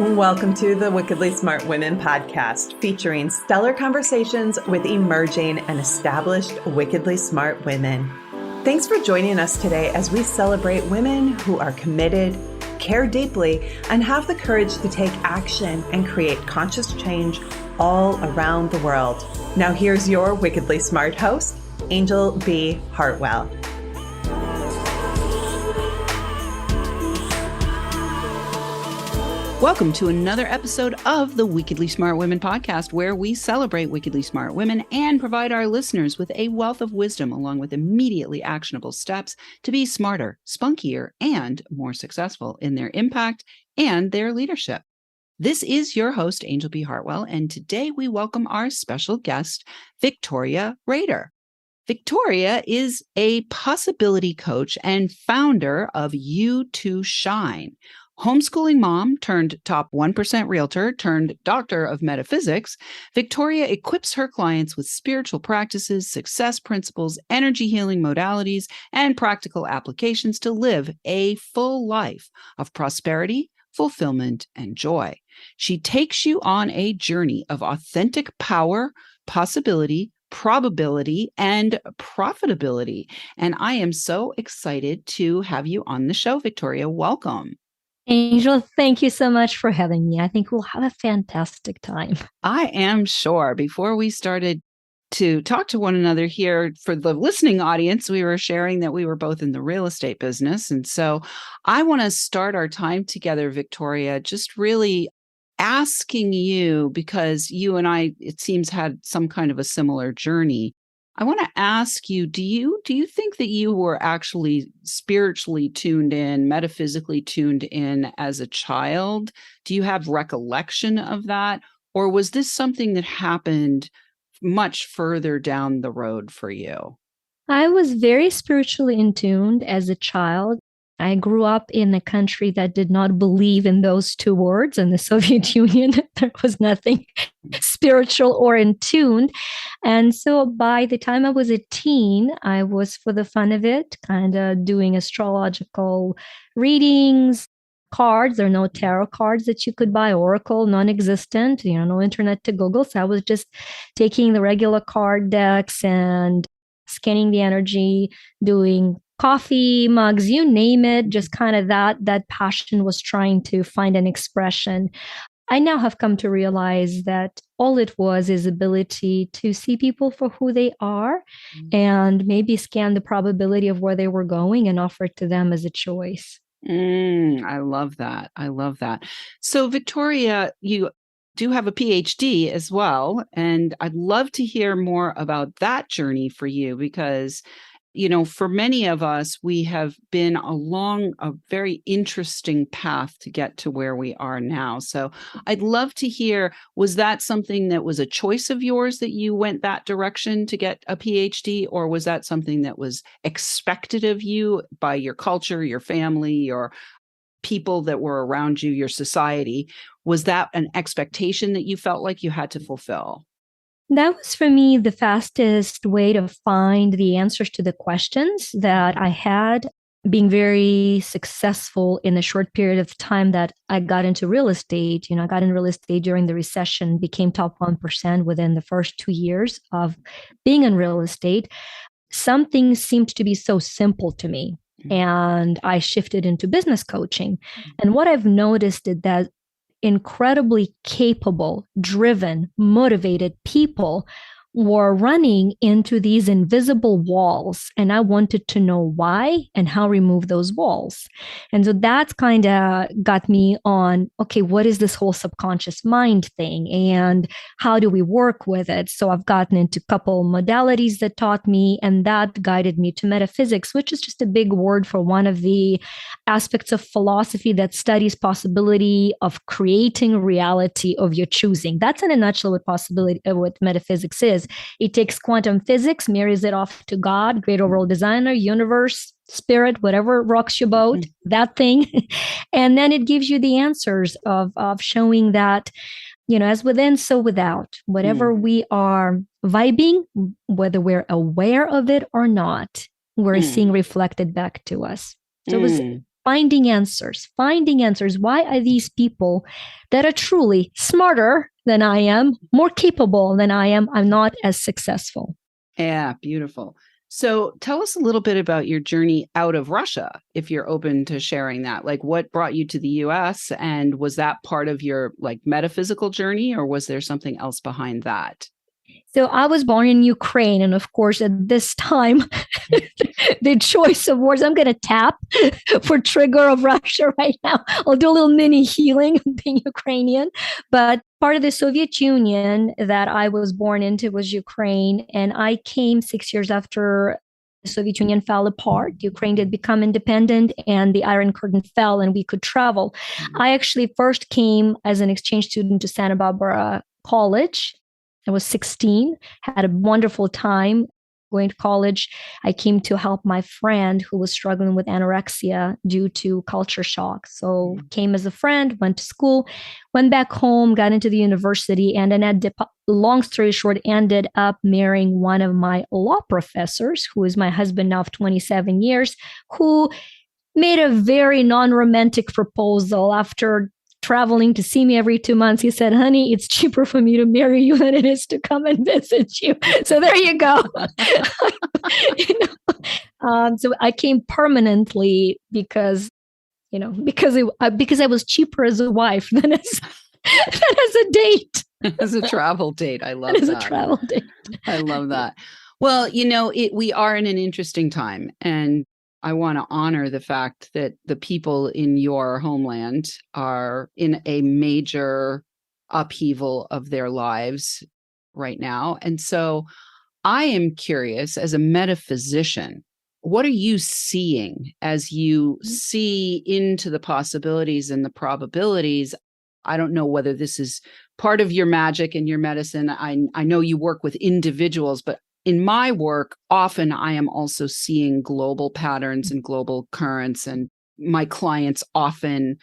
Welcome to the Wickedly Smart Women podcast, featuring stellar conversations with emerging and established wickedly smart women. Thanks for joining us today as we celebrate women who are committed, care deeply, and have the courage to take action and create conscious change all around the world. Now here's your wickedly smart host, Angel B. Hartwell. Welcome to another episode of the Wickedly Smart Women podcast, where we celebrate wickedly smart women and provide our listeners with a wealth of wisdom along with immediately actionable steps to be smarter, spunkier, and more successful in their impact and their leadership. This is your host, Angel B. Hartwell, and today we welcome our special guest, Victoria Rader. Victoria is a possibility coach and founder of You to Shine. Homeschooling mom turned top 1% realtor turned Doctor of Metaphysics, Victoria equips her clients with spiritual practices, success principles, energy healing modalities, and practical applications to live a full life of prosperity, fulfillment, and joy. She takes you on a journey of authentic power, possibility, probability, and profitability. And I am so excited to have you on the show, Victoria. Welcome. Angel, thank you so much for having me. I think we'll have a fantastic time. I am sure. Before we started to talk to one another here, for the listening audience, we were sharing that we were both in the real estate business. And so I want to start our time together, Victoria, just really asking you, because you and I, it seems, had some kind of a similar journey. I want to ask you, do you think that you were actually spiritually tuned in, metaphysically tuned in as a child? Do you have recollection of that? Or was this something that happened much further down the road for you? I was very spiritually in tune as a child. I grew up in a country that did not believe in those two words. In the Soviet Union, there was nothing spiritual or in tune. And so by the time I was a teen, I was, for the fun of it, kind of doing astrological readings, cards. There are no tarot cards that you could buy, Oracle, non-existent, no internet to Google. So I was just taking the regular card decks and scanning the energy, doing coffee mugs, you name it, just kind of that passion was trying to find an expression. I now have come to realize that all it was is ability to see people for who they are and maybe scan the probability of where they were going and offer it to them as a choice. I love that. I love that. So Victoria, you do have a Ph.D. as well, and I'd love to hear more about that journey for you because for many of us, we have been along a very interesting path to get to where we are now. So I'd love to hear, was that something that was a choice of yours that you went that direction to get a PhD, or was that something that was expected of you by your culture, your family, your people that were around you, your society? Was that an expectation that you felt like you had to fulfill? That was, for me, the fastest way to find the answers to the questions that I had, being very successful in a short period of time that I got into real estate. I got in real estate during the recession, became top 1% within the first 2 years of being in real estate. Something seemed to be so simple to me, and I shifted into business coaching. And what I've noticed is that incredibly capable, driven, motivated people were running into these invisible walls. And I wanted to know why and how remove those walls. And so that's kind of got me on, okay, what is this whole subconscious mind thing? And how do we work with it? So I've gotten into a couple modalities that taught me, and that guided me to metaphysics, which is just a big word for one of the aspects of philosophy that studies possibility of creating reality of your choosing. That's in a nutshell what metaphysics is. It takes quantum physics, marries it off to God, great overall designer, universe, spirit, whatever rocks your boat, that thing. And then it gives you the answers of showing that, as within, so without. Whatever we are vibing, whether we're aware of it or not, we're seeing reflected back to us. So it was finding answers. Why are these people that are truly smarter than I am, more capable than I am not as successful? Yeah, beautiful. So tell us a little bit about your journey out of Russia, if you're open to sharing that. Like, what brought you to the US, and was that part of your like metaphysical journey, or was there something else behind that? So I was born in Ukraine. And of course, at this time, the choice of words, I'm going to tap for trigger of Russia right now. I'll do a little mini healing being Ukrainian. But part of the Soviet Union that I was born into was Ukraine. And I came 6 years after the Soviet Union fell apart. Ukraine did become independent and the Iron Curtain fell and we could travel. I actually first came as an exchange student to Santa Barbara College. I was 16, had a wonderful time going to college. I came to help my friend who was struggling with anorexia due to culture shock. So came as a friend, went to school, went back home, got into the university, and then long story short, ended up marrying one of my law professors, who is my husband now of 27 years, who made a very non-romantic proposal after traveling to see me every 2 months. He said, honey, it's cheaper for me to marry you than it is to come and visit you. So there you go. So I came permanently because I was cheaper as a wife than as a date. As a travel date. I love that. As a travel date. I love that. Well, we are in an interesting time, and I want to honor the fact that the people in your homeland are in a major upheaval of their lives right now. And so I am curious, as a metaphysician, what are you seeing as you see into the possibilities and the probabilities? I don't know whether this is part of your magic and your medicine. I know you work with individuals, but in my work, often I am also seeing global patterns and global currents, and my clients often,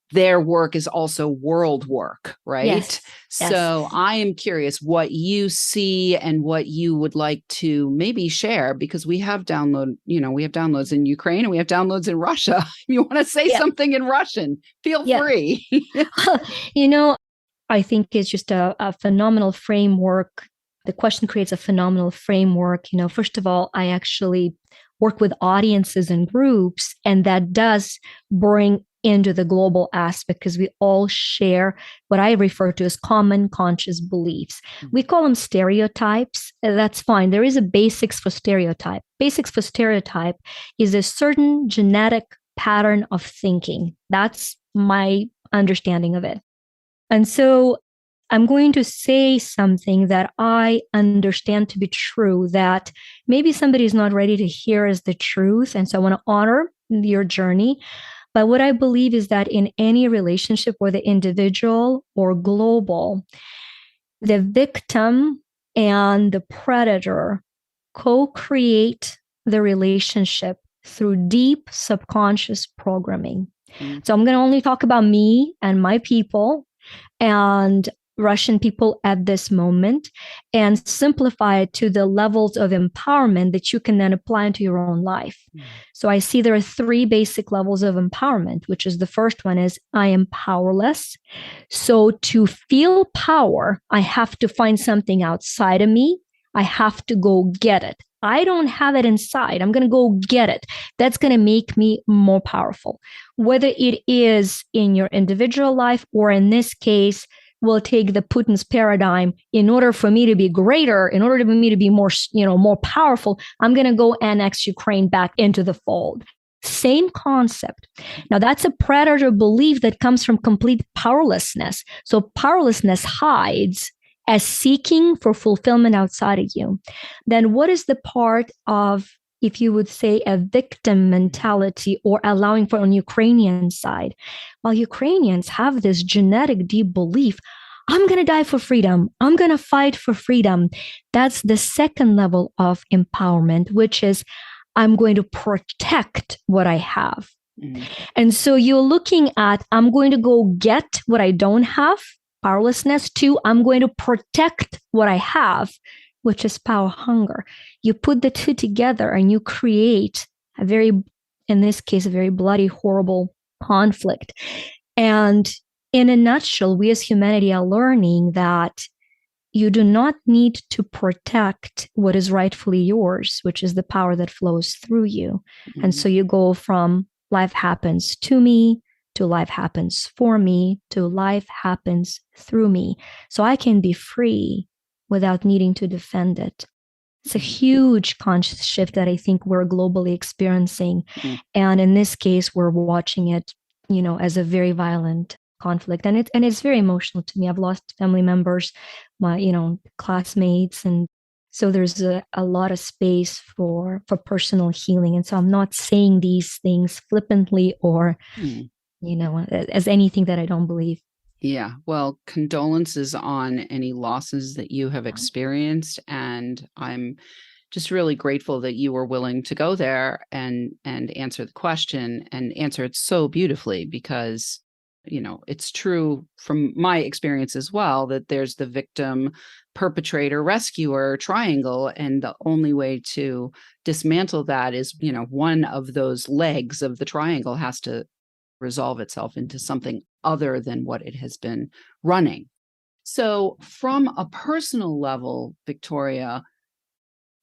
their work is also world work, right? Yes. So I am curious what you see and what you would like to maybe share, because we have downloads in Ukraine and we have downloads in Russia. If you want to say something in Russian, feel free. I think it's just a phenomenal framework. The question creates a phenomenal framework. First of all, I actually work with audiences and groups, and that does bring into the global aspect because we all share what I refer to as common conscious beliefs. We call them stereotypes. That's fine. There is a basics for stereotype. Basics for stereotype is a certain genetic pattern of thinking. That's my understanding of it. And so I'm going to say something that I understand to be true that maybe somebody is not ready to hear as the truth. And so I want to honor your journey. But what I believe is that in any relationship, whether individual or global, the victim and the predator co-create the relationship through deep subconscious programming. So I'm going to only talk about me and my people and Russian people at this moment and simplify it to the levels of empowerment that you can then apply into your own life. So I see there are 3 basic levels of empowerment, which is the first one is I am powerless. So to feel power, I have to find something outside of me. I have to go get it. I don't have it inside. I'm going to go get it. That's going to make me more powerful. Whether it is in your individual life or in this case, we'll take the Putin's paradigm. In order for me to be greater, in order for me to be more powerful, I'm going to go annex Ukraine back into the fold. Same concept. Now, that's a predator belief that comes from complete powerlessness. So powerlessness hides as seeking for fulfillment outside of you. Then what is the part of, if you would say, a victim mentality or allowing for on Ukrainian side? While Ukrainians have this genetic deep belief, I'm going to die for freedom. I'm going to fight for freedom. That's the second level of empowerment, which is I'm going to protect what I have. And so you're looking at, I'm going to go get what I don't have, powerlessness. 2, I'm going to protect what I have, which is power hunger. You put the 2 together and you create a very in this case, a very bloody, horrible conflict. And in a nutshell, we as humanity are learning that you do not need to protect what is rightfully yours, which is the power that flows through you. Mm-hmm. And so you go from life happens to me, to life happens for me, to life happens through me. So I can be free without needing to defend it. It's a huge conscious shift that I think we're globally experiencing. Mm-hmm. And in this case, we're watching it, as a very violent conflict. And it's very emotional to me. I've lost family members, my, classmates. And so there's a lot of space for personal healing. And so I'm not saying these things flippantly or, as anything that I don't believe. Yeah. Well, condolences on any losses that you have experienced. And I'm just really grateful that you were willing to go there and answer the question and answer it so beautifully, because, it's true from my experience as well, that there's the victim, perpetrator, rescuer triangle. And the only way to dismantle that is, one of those legs of the triangle has to resolve itself into something other than what it has been running. So from a personal level, Victoria,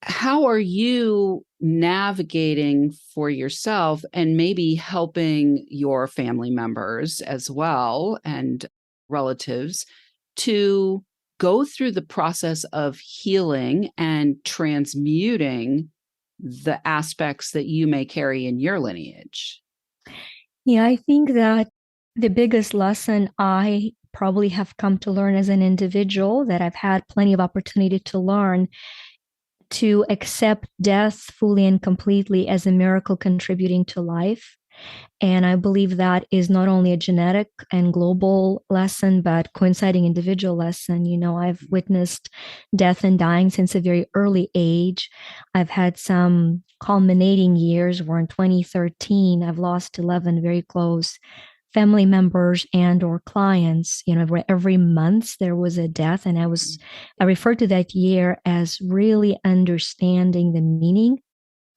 how are you navigating for yourself and maybe helping your family members as well and relatives to go through the process of healing and transmuting the aspects that you may carry in your lineage? Yeah, I think that the biggest lesson I probably have come to learn as an individual, that I've had plenty of opportunity to learn, to accept death fully and completely as a miracle contributing to life. And I believe that is not only a genetic and global lesson, but coinciding individual lesson. I've witnessed death and dying since a very early age. I've had some culminating years where in 2013, I've lost 11 very close family members and or clients. Every month there was a death. And I refer to that year as really understanding the meaning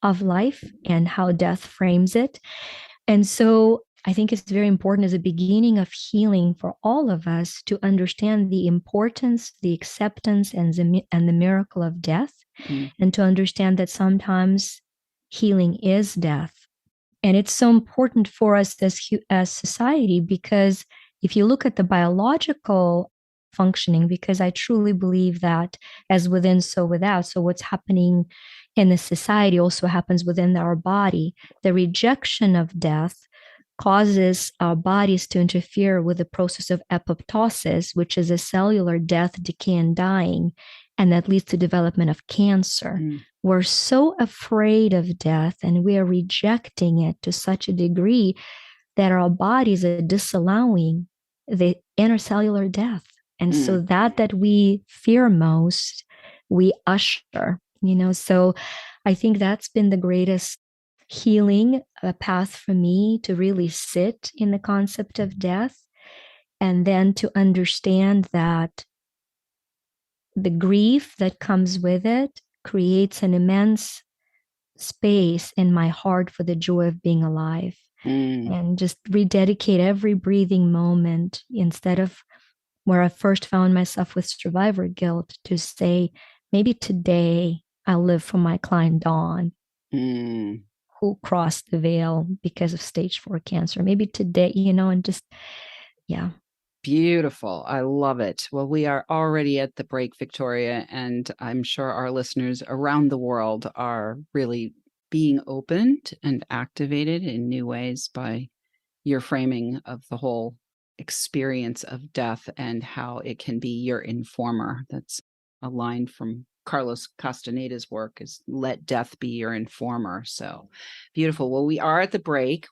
of life and how death frames it. And so I think it's very important as a beginning of healing for all of us to understand the importance, the acceptance, and the miracle of death, and to understand that sometimes healing is death. And it's so important for us as society, because if you look at the biological functioning, because I truly believe that as within, so without. So what's happening in the society also happens within our body. The rejection of death causes our bodies to interfere with the process of apoptosis, which is a cellular death, decay, and dying, and that leads to development of cancer. We're so afraid of death, and we are rejecting it to such a degree that our bodies are disallowing the intercellular death. And so that we fear most, we usher, so I think that's been the greatest healing path for me, to really sit in the concept of death, and then to understand that the grief that comes with it creates an immense space in my heart for the joy of being alive, and just rededicate every breathing moment, instead of where I first found myself with survivor guilt, to say, maybe today I'll live for my client Dawn, who crossed the veil because of stage 4 cancer. Maybe today, and just, yeah. Beautiful. I love it. Well, we are already at the break, Victoria, and I'm sure our listeners around the world are really being opened and activated in new ways by your framing of the whole experience of death and how it can be your informer. That's a line from Carlos Castaneda's work, is let death be your informer. So beautiful. Well, we are at the break.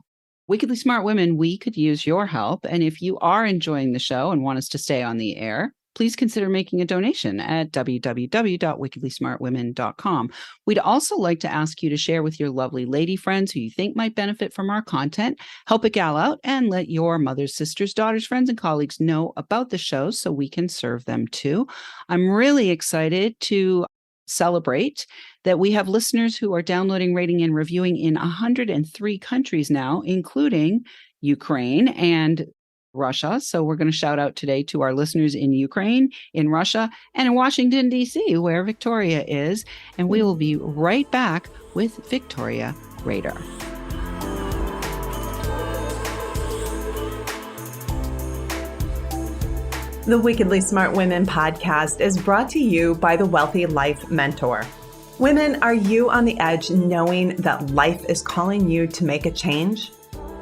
Wickedly Smart Women, we could use your help. And if you are enjoying the show and want us to stay on the air, please consider making a donation at www.wickedlysmartwomen.com. We'd also like to ask you to share with your lovely lady friends who you think might benefit from our content. Help a gal out and let your mothers, sisters, daughters, friends, and colleagues know about the show so we can serve them too. I'm really excited to celebrate that we have listeners who are downloading, rating, and reviewing in 103 countries now, including Ukraine and Russia. So we're going to shout out today to our listeners in Ukraine, in Russia, and in Washington, D.C., where Victoria is. And we will be right back with Victoria Rader. The Wickedly Smart Women podcast is brought to you by the Wealthy Life Mentor. Women, are you on the edge knowing that life is calling you to make a change?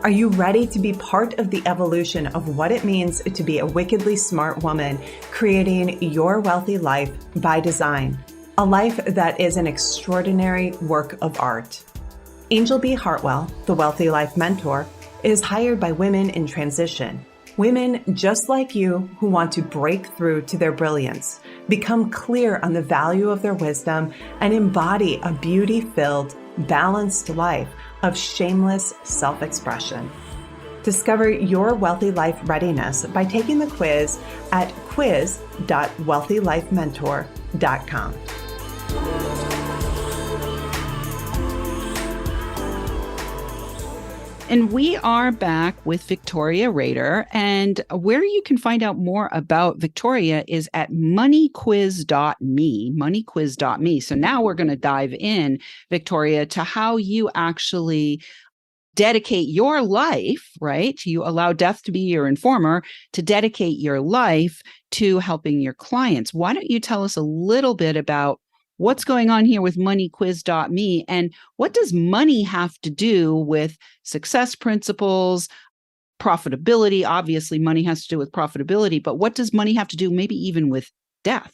Are you ready to be part of the evolution of what it means to be a wickedly smart woman, creating your wealthy life by design? A life that is an extraordinary work of art. Angel B. Hartwell, the Wealthy Life Mentor, is hired by women in transition. Women just like you who want to break through to their brilliance, become clear on the value of their wisdom, and embody a beauty-filled, balanced life of shameless self-expression. Discover your wealthy life readiness by taking the quiz at quiz.wealthylifementor.com. And we are back with Victoria Rader, and where you can find out more about Victoria is at moneyquiz.me. So now we're going to dive in, Victoria, to how you actually dedicate your life, right? You allow death to be your informer, to dedicate your life to helping your clients. Why don't you tell us a little bit about what's going on here with moneyquiz.me, and what does money have to do with success principles, profitability? Obviously, money has to do with profitability, but what does money have to do maybe even with death?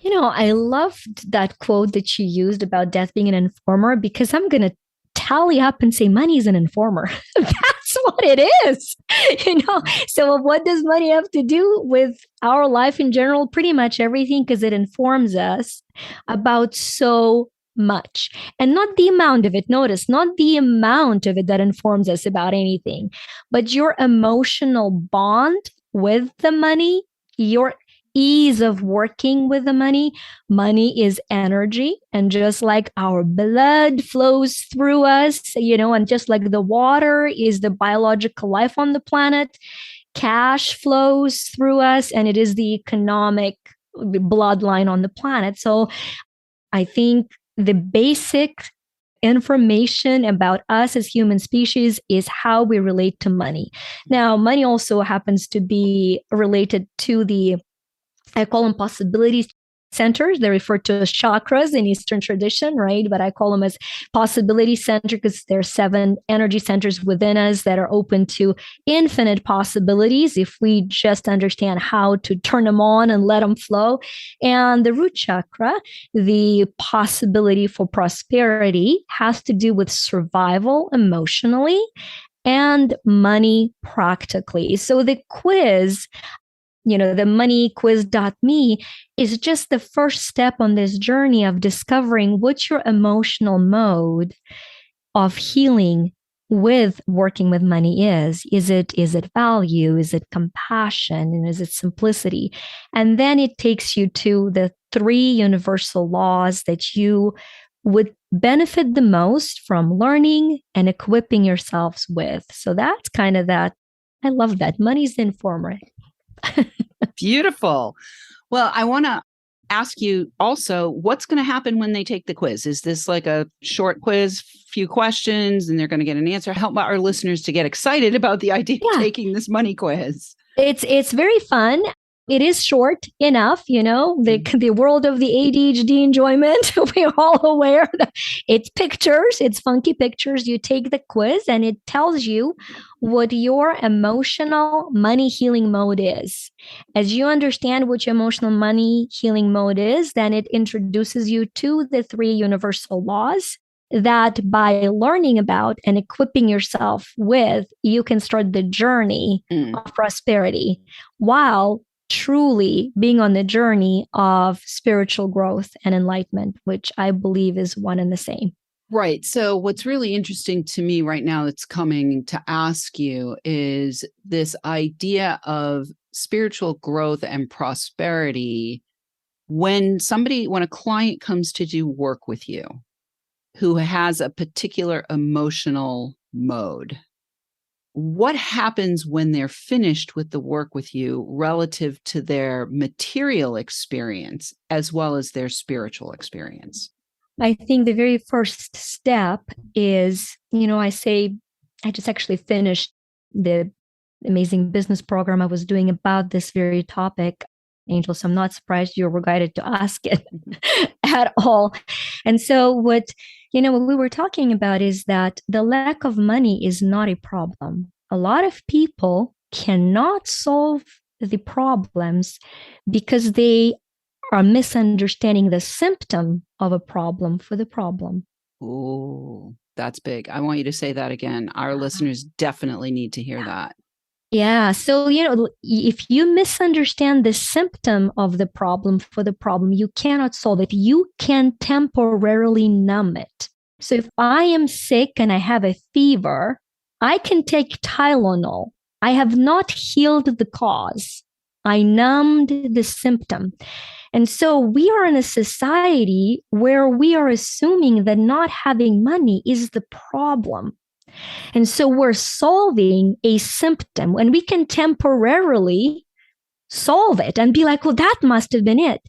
You know, I loved that quote that you used about death being an informer, because I'm going to tally up and say money is an informer. That's what it is. So what does money have to do with our life in general? Pretty much everything, because it informs us about so much, and not the amount of it. Notice, not the amount of it that informs us about anything, but your emotional bond with the money, your ease of working with the money. Money is energy. And just like our blood flows through us, and just like the water is the biological life on the planet, cash flows through us, and it is the economic bloodline on the planet. So I think the basic information about us as human species is how we relate to money. Now, money also happens to be related to I call them possibility centers. They're referred to as chakras in Eastern tradition, right? But I call them as possibility center because there are 7 energy centers within us that are open to infinite possibilities if we just understand how to turn them on and let them flow. And the root chakra, the possibility for prosperity, has to do with survival emotionally and money practically. So the quiz, the moneyquiz.me is just the first step on this journey of discovering what your emotional mode of healing with working with money is. Is it value? Is it compassion? And is it simplicity? And then it takes you to the 3 universal laws that you would benefit the most from learning and equipping yourselves with. So that's kind of that. I love that. Money's the informer. Beautiful. Well, I want to ask you also, what's going to happen when they take the quiz? Is this like a short quiz, few questions, and they're going to get an answer? Help our listeners to get excited about the idea of taking this money quiz. It's very fun. It is short enough, the world of the ADHD enjoyment. We're all aware that it's pictures, it's funky pictures. You take the quiz and it tells you what your emotional money healing mode is. As you understand what your emotional money healing mode is, then it introduces you to the 3 universal laws that by learning about and equipping yourself with, you can start the journey of prosperity while truly being on the journey of spiritual growth and enlightenment, which I believe is one and the same. Right. So what's really interesting to me right now that's coming to ask you is this idea of spiritual growth and prosperity When a client comes to do work with you who has a particular emotional mode, what happens when they're finished with the work with you relative to their material experience as well as their spiritual experience? I think the very first step is, I just actually finished the amazing business program I was doing about this very topic, Angel. So I'm not surprised you were guided to ask it at all. And so what we were talking about is that the lack of money is not a problem. A lot of people cannot solve the problems because they are misunderstanding the symptom of a problem for the problem. Oh, that's big. I want you to say that again. Our listeners definitely need to hear that. Yeah. So, if you misunderstand the symptom of the problem for the problem, you cannot solve it. You can temporarily numb it. So if I am sick and I have a fever, I can take Tylenol. I have not healed the cause. I numbed the symptom. And so we are in a society where we are assuming that not having money is the problem. And so we're solving a symptom, and we can temporarily solve it and be like, well, that must have been it.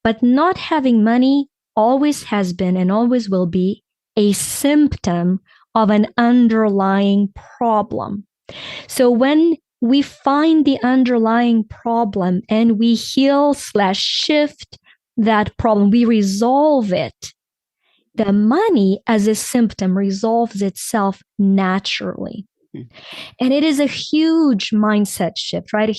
But not having money always has been and always will be a symptom of an underlying problem. So when we find the underlying problem and we heal/shift that problem, we resolve it, the money as a symptom resolves itself naturally. And it is a huge mindset shift, right?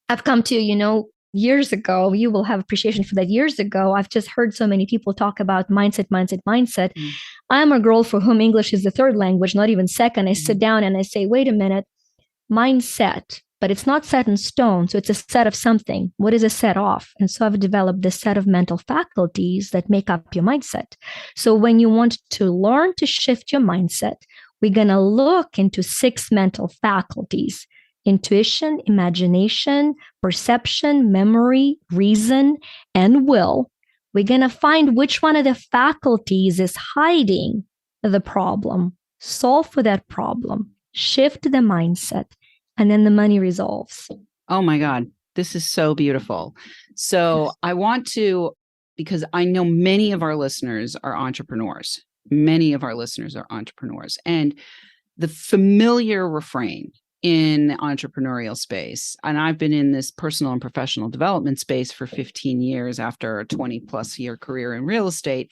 I've come to, years ago, you will have appreciation for that. Years ago, I've just heard so many people talk about mindset. I'm a girl for whom English is the third language, not even second. I sit down and I say, wait a minute, mindset, but it's not set in stone. So it's a set of something. What is a set of? And so I've developed this set of mental faculties that make up your mindset. So when you want to learn to shift your mindset, we're going to look into 6 mental faculties: intuition, imagination, perception, memory, reason, and will. We're going to find which one of the faculties is hiding the problem, solve for that problem, shift the mindset, and then the money resolves. Oh my God, this is so beautiful. So I want to, because I know many of our listeners are entrepreneurs. Many of our listeners are entrepreneurs. And the familiar refrain in the entrepreneurial space, and I've been in this personal and professional development space for 15 years after a 20 plus year career in real estate,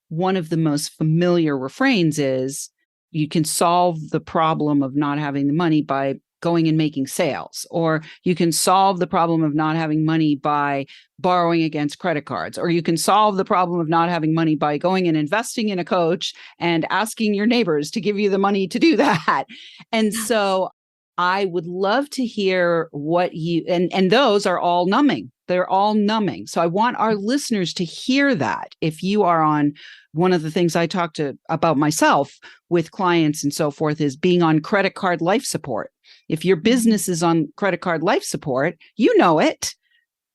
one of the most familiar refrains is you can solve the problem of not having the money by going and making sales, or you can solve the problem of not having money by borrowing against credit cards, or you can solve the problem of not having money by going and investing in a coach and asking your neighbors to give you the money to do that. And so I would love to hear what you, and those are all numbing. They're all numbing. So I want our listeners to hear that. If you are on, one of the things I talk about myself with clients and so forth is being on credit card life support. If your business is on credit card life support, you know it,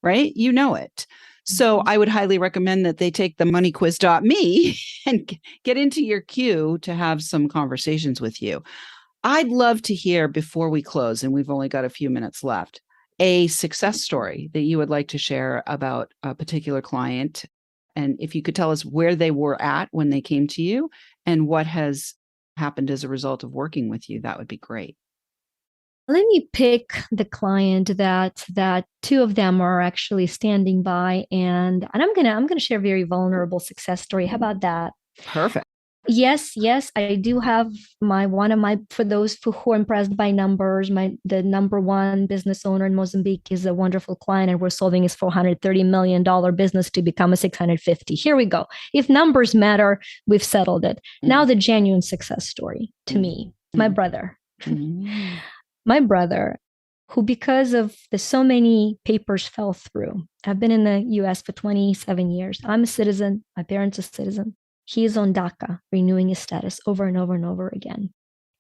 right? You know it. So I would highly recommend that they take the moneyquiz.me and get into your queue to have some conversations with you. I'd love to hear, before we close, and we've only got a few minutes left, a success story that you would like to share about a particular client. And if you could tell us where they were at when they came to you and what has happened as a result of working with you, that would be great. Let me pick the client that 2 of them are actually standing by, and I'm gonna share a very vulnerable success story. How about that? Perfect. Yes, I do have for those who are impressed by numbers, the number 1 business owner in Mozambique is a wonderful client, and we're solving his $430 million business to become a 650. Here we go. If numbers matter, we've settled it. Now the genuine success story to me, my brother. My brother, who because of so many papers fell through. I've been in the US for 27 years. I'm a citizen. My parents are citizen. He is on DACA, renewing his status over and over and over again.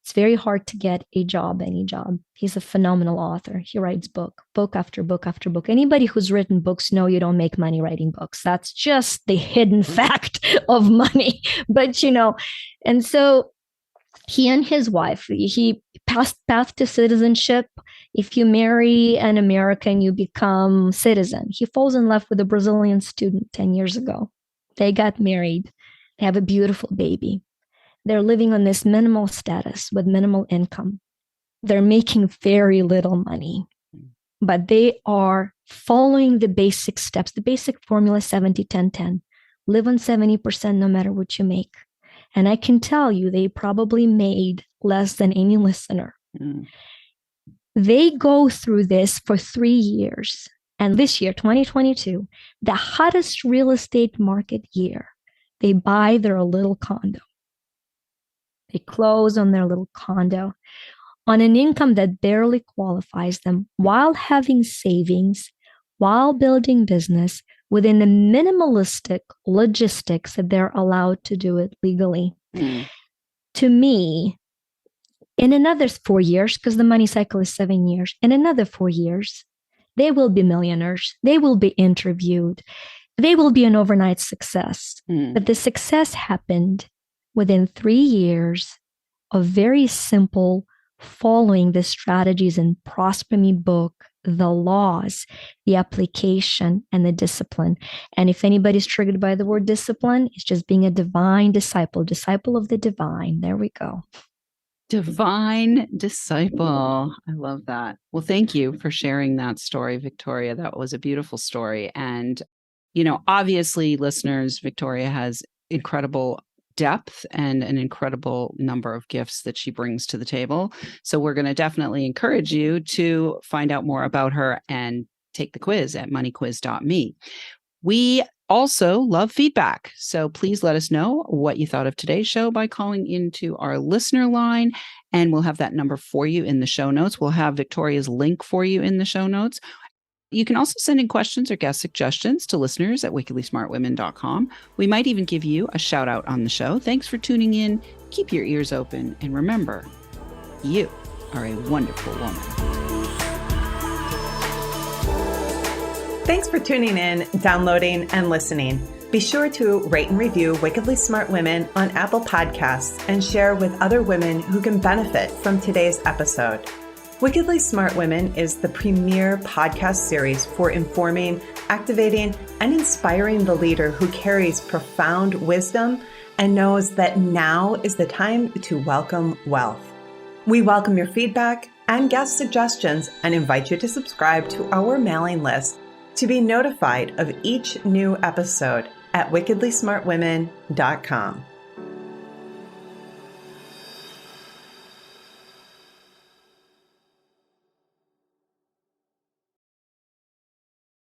It's very hard to get a job, any job. He's a phenomenal author. He writes book after book after book. Anybody who's written books know you don't make money writing books. That's just the hidden fact of money. But, and so he and his wife, he passed path to citizenship. If you marry an American, you become citizen. He falls in love with a Brazilian student 10 years ago. They got married. They have a beautiful baby. They're living on this minimal status with minimal income. They're making very little money, but they are following the basic steps, the basic formula 70-10-10. Live on 70% no matter what you make. And I can tell you, they probably made less than any listener. They go through this for 3 years. And this year, 2022, the hottest real estate market year, they buy their little condo. They close on their little condo on an income that barely qualifies them while having savings, while building business within the minimalistic logistics that they're allowed to do it legally. To me, in another 4 years, because the money cycle is 7 years, in another 4 years, they will be millionaires. They will be interviewed. They will be an overnight success. But the success happened within 3 years of very simple following the strategies in Prosper Me book, the laws, the application, and the discipline. And if anybody's triggered by the word discipline, it's just being a divine disciple of the divine. There we go. Divine disciple. I love that. Well, thank you for sharing that story, Victoria. That was a beautiful story. And, obviously, listeners, Victoria has incredible depth and an incredible number of gifts that she brings to the table. So we're going to definitely encourage you to find out more about her and take the quiz at moneyquiz.me. We also love feedback. So please let us know what you thought of today's show by calling into our listener line, and we'll have that number for you in the show notes. We'll have Victoria's link for you in the show notes. You can also send in questions or guest suggestions to listeners at wickedlysmartwomen.com. We might even give you a shout out on the show. Thanks for tuning in. Keep your ears open. And remember, you are a wonderful woman. Thanks for tuning in, downloading, and listening. Be sure to rate and review Wickedly Smart Women on Apple Podcasts and share with other women who can benefit from today's episode. Wickedly Smart Women is the premier podcast series for informing, activating, and inspiring the leader who carries profound wisdom and knows that now is the time to welcome wealth. We welcome your feedback and guest suggestions and invite you to subscribe to our mailing list to be notified of each new episode at wickedlysmartwomen.com.